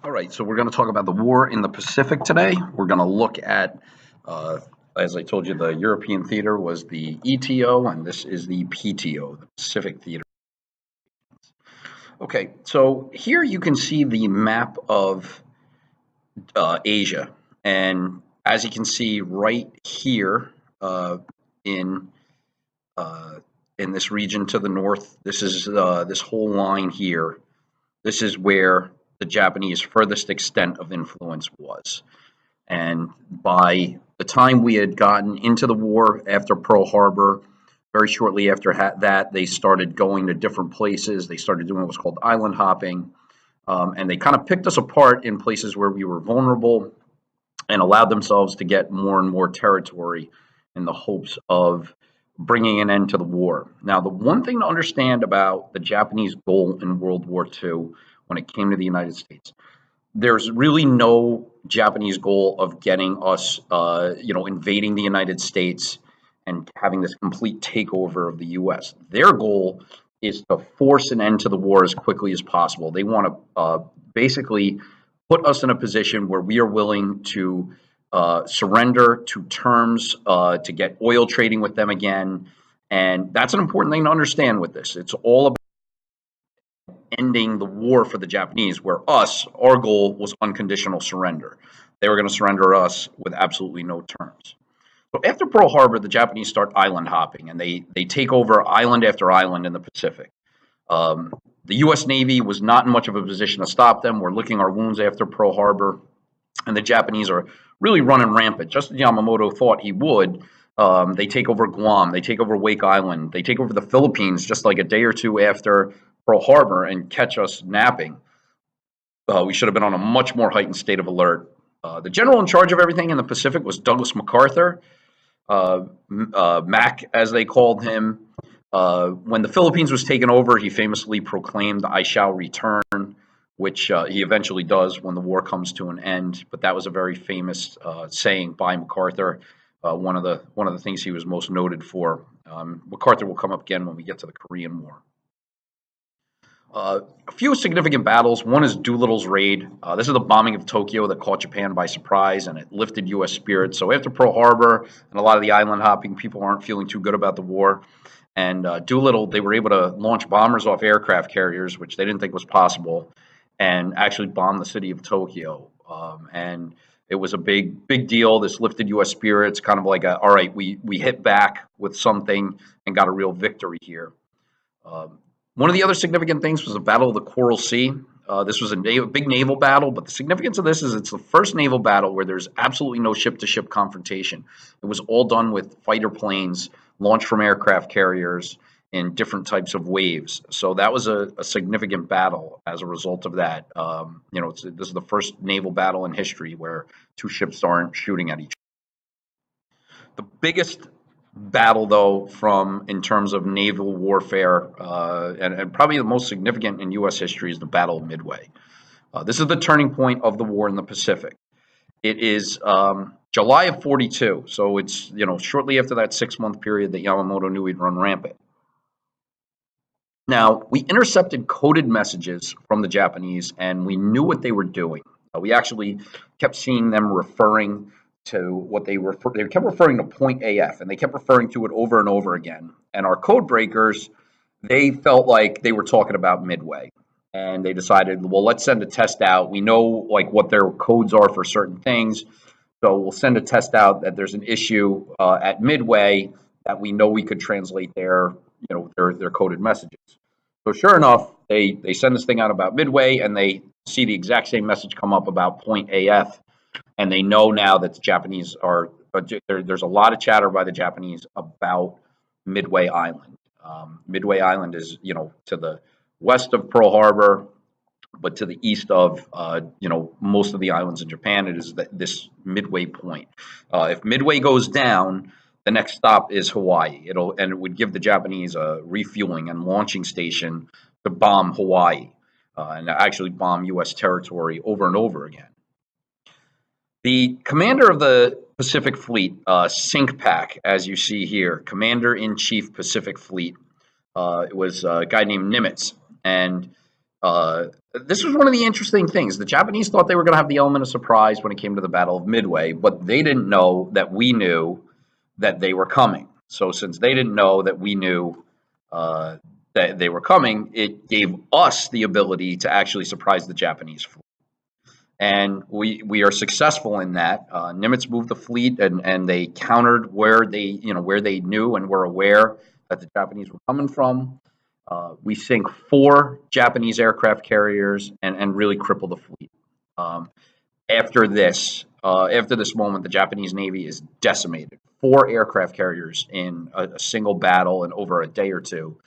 All right, so we're going to talk about the war in the Pacific today. We're going to look at, uh, as I told you, the European theater was the ETO, and this is the PTO, the Pacific Theater. Okay, so here you can see the map of Asia, and as you can see right here in uh, in this region to the north, this is this whole line here. This is where the Japanese furthest extent of influence was. And by the time we had gotten into the war after Pearl Harbor, very shortly after that, they started going to different places. They started doing what's called island hopping. And they kind of picked us apart in places where we were vulnerable and allowed themselves to get more and more territory in the hopes of bringing an end to the war. Now, the one thing to understand about the Japanese goal in World War II when it came to the United States, there's really no Japanese goal of getting us, invading the United States and having this complete takeover of the U.S. Their goal is to force an end to the war as quickly as possible. They want to basically put us in a position where we are willing to surrender to terms to get oil trading with them again. And that's an important thing to understand with this. It's all about ending the war for the Japanese, where our goal was unconditional surrender. They were going to surrender us with absolutely no terms. So after Pearl Harbor, the Japanese start island hopping, and they take over island after island in the Pacific. The U.S. Navy was not in much of a position to stop them. We're licking our wounds after Pearl Harbor, and the Japanese are really running rampant, just as Yamamoto thought he would. They take over Guam, they take over Wake Island, they take over the Philippines just like a day or two after Pearl Harbor and catch us napping. We should have been on a much more heightened state of alert. The general in charge of everything in the Pacific was Douglas MacArthur, Mac, as they called him. When the Philippines was taken over, he famously proclaimed, "I shall return," which he eventually does when the war comes to an end. But that was a very famous saying by MacArthur. One of the things he was most noted for. MacArthur will come up again when we get to the Korean War. A few significant battles. One is Doolittle's raid. This is the bombing of Tokyo that caught Japan by surprise, and it lifted U.S. spirits. So after Pearl Harbor and a lot of the island hopping, people aren't feeling too good about the war. And Doolittle, they were able to launch bombers off aircraft carriers, which they didn't think was possible, and actually bomb the city of Tokyo. And it was a big deal. This lifted U.S. spirits, kind of like all right, we hit back with something and got a real victory here. One of the other significant things was the Battle of the Coral Sea. This was a big naval battle, but the significance of this is it's the first naval battle where there's absolutely no ship-to-ship confrontation. It was all done with fighter planes launched from aircraft carriers in different types of waves. So that was a significant battle as a result of that. This is the first naval battle in history where two ships aren't shooting at each other. The biggest battle, though, from in terms of naval warfare, and probably the most significant in U.S. history, is the Battle of Midway. This is the turning point of the war in the Pacific. It is July of '42, so it's shortly after that 6-month period that Yamamoto knew he'd run rampant. Now, we intercepted coded messages from the Japanese, and we knew what they were doing. We actually kept seeing them referring to what they kept referring to point AF, and they kept referring to it over and over again. And our code breakers, they felt like they were talking about Midway, and they decided, well, let's send a test out. We know what their codes are for certain things, so we'll send a test out that there's an issue at Midway that we know we could translate their coded messages. So sure enough, they send this thing out about Midway, and they see the exact same message come up about point AF. And they know now that the Japanese there's a lot of chatter by the Japanese about Midway Island. Midway Island is, to the west of Pearl Harbor, but to the east of, most of the islands in Japan. It is this Midway point. If Midway goes down, the next stop is Hawaii. It would give the Japanese a refueling and launching station to bomb Hawaii and actually bomb U.S. territory over and over again. The commander of the Pacific Fleet, CINCPAC, as you see here, Commander-in-Chief Pacific Fleet, it was a guy named Nimitz. And This was one of the interesting things. The Japanese thought they were going to have the element of surprise when it came to the Battle of Midway, but they didn't know that we knew that they were coming. So since they didn't know that we knew uh, that they were coming, it gave us the ability to actually surprise the Japanese fleet. And we are successful in that. Nimitz moved the fleet, and they countered where they knew and were aware that the Japanese were coming from. We sink 4 Japanese aircraft carriers and really cripple the fleet. Um, after this moment, the Japanese Navy is decimated. 4 aircraft carriers in a single battle and over a day or two.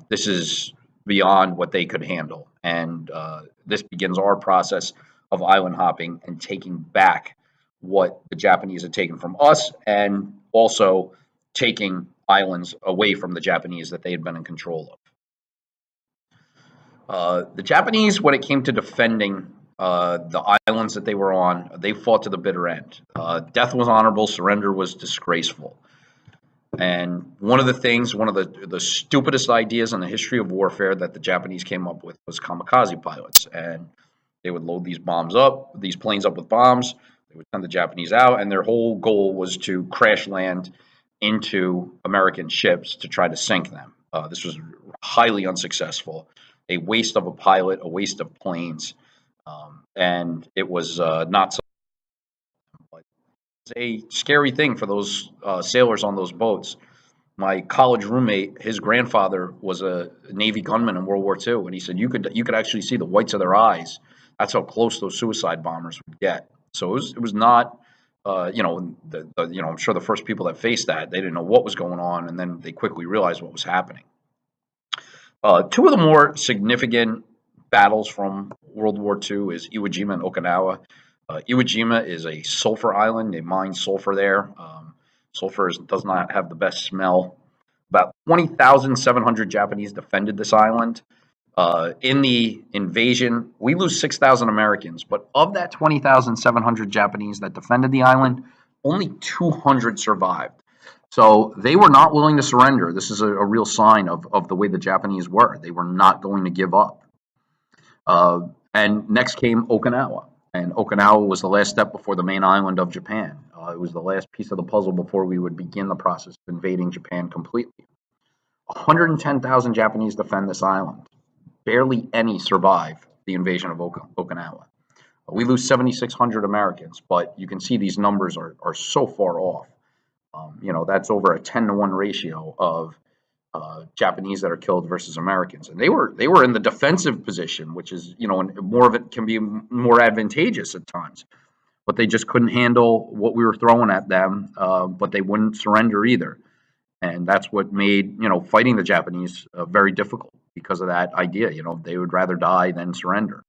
This is beyond what they could handle, and this begins our process of island hopping and taking back what the Japanese had taken from us, and also taking islands away from the Japanese that they had been in control of. The Japanese, when it came to defending the islands that they were on, they fought to the bitter end. Death was honorable, surrender was disgraceful. And one of the stupidest ideas in the history of warfare that the Japanese came up with was kamikaze pilots. And they would load these planes up with bombs. They would send the Japanese out, and their whole goal was to crash land into American ships to try to sink them. This was highly unsuccessful, a waste of a pilot, a waste of planes, and it was not so. It's a scary thing for those sailors on those boats. My college roommate, his grandfather was a Navy gunman in World War II, and he said you could actually see the whites of their eyes. That's how close those suicide bombers would get. So it was not, I'm sure the first people that faced that, they didn't know what was going on, and then they quickly realized what was happening. 2 of the more significant battles from World War II is Iwo Jima and Okinawa. Iwo Jima is a sulfur island. They mine sulfur there. Sulfur does not have the best smell. About 20,700 Japanese defended this island. In the invasion, we lose 6,000 Americans, but of that 20,700 Japanese that defended the island, only 200 survived. So they were not willing to surrender. This is a real sign of the way the Japanese were. They were not going to give up. And next came Okinawa. And Okinawa was the last step before the main island of Japan. It was the last piece of the puzzle before we would begin the process of invading Japan completely. 110,000 Japanese defend this island. Barely any survive the invasion of Okinawa. We lose 7,600 Americans, but you can see these numbers are so far off. That's over a 10-to-1 ratio of Japanese that are killed versus Americans, and they were in the defensive position, which is more of it can be more advantageous at times, but they just couldn't handle what we were throwing at them, but they wouldn't surrender either, and that's what made fighting the Japanese very difficult because of that idea. They would rather die than surrender.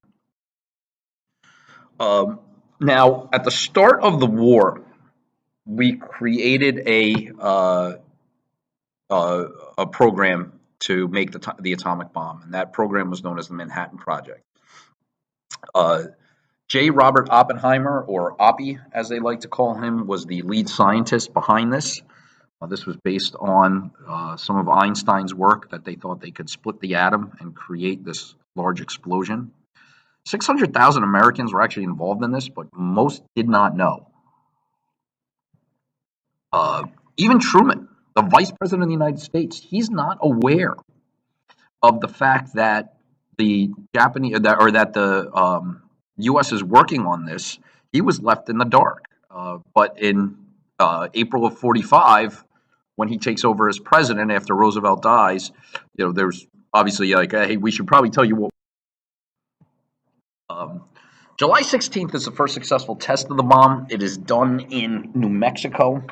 Now, at the start of the war, we created a program to make the atomic bomb, and that program was known as the Manhattan Project. J. Robert Oppenheimer, or Oppie as they like to call him, was the lead scientist behind this. This was based on some of Einstein's work that they thought they could split the atom and create this large explosion. 600,000 Americans were actually involved in this, but most did not know. Even Truman, the Vice President of the United States, he's not aware of the fact that the U.S. is working on this. He was left in the dark. But in April of '45, when he takes over as president after Roosevelt dies, there's obviously like, hey, we should probably tell you what. July 16th is the first successful test of the bomb. It is done in New Mexico.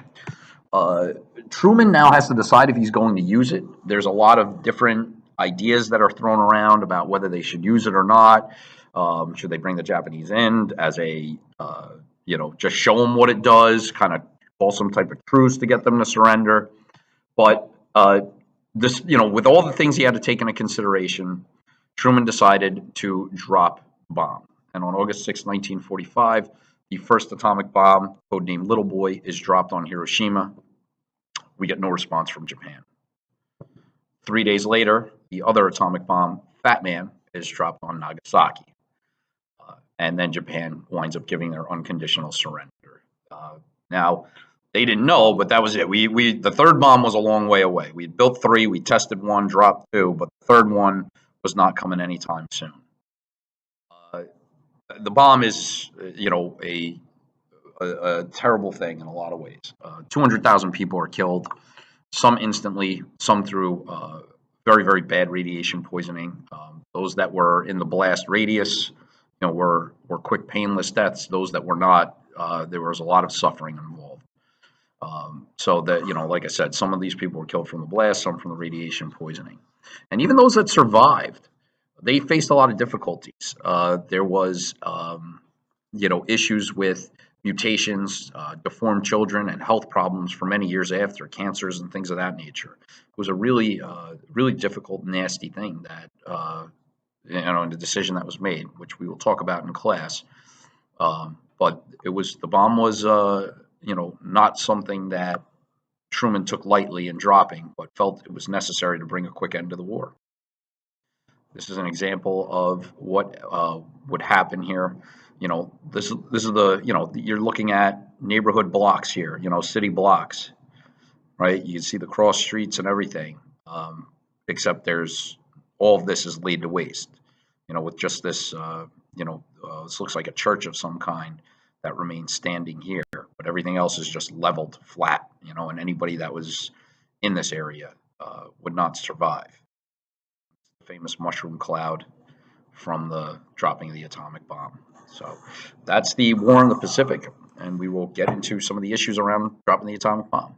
Truman now has to decide if he's going to use it. There's a lot of different ideas that are thrown around about whether they should use it or not. Should they bring the Japanese in as a, just show them what it does, kind of call some type of truce to get them to surrender. But this, with all the things he had to take into consideration, Truman decided to drop the bomb. And on August 6, 1945, the first atomic bomb, codenamed Little Boy, is dropped on Hiroshima. We get no response from Japan. 3 days later, the other atomic bomb, Fat Man, is dropped on Nagasaki. And then Japan winds up giving their unconditional surrender. Now, they didn't know, but that was it. The third bomb was a long way away. We built 3, we tested 1, dropped 2, but the third one was not coming anytime soon. The bomb is, a terrible thing in a lot of ways. 200,000 people are killed, some instantly, some through very, very bad radiation poisoning. Those that were in the blast radius, were quick, painless deaths. Those that were not, there was a lot of suffering involved. So that, like I said, some of these people were killed from the blast, some from the radiation poisoning. And even those that survived, they faced a lot of difficulties. There was, issues with mutations, deformed children, and health problems for many years after, cancers and things of that nature. It was a really, really difficult, nasty thing that, the decision that was made, which we will talk about in class. But the bomb was, not something that Truman took lightly in dropping, but felt it was necessary to bring a quick end to the war. This is an example of what would happen here. This is the, you're looking at neighborhood blocks here, city blocks, right? You can see the cross streets and everything, except all of this is laid to waste, with just this, this looks like a church of some kind that remains standing here, but everything else is just leveled flat, and anybody that was in this area would not survive. The famous mushroom cloud from the dropping of the atomic bomb. So that's the war in the Pacific, and we will get into some of the issues around dropping the atomic bomb.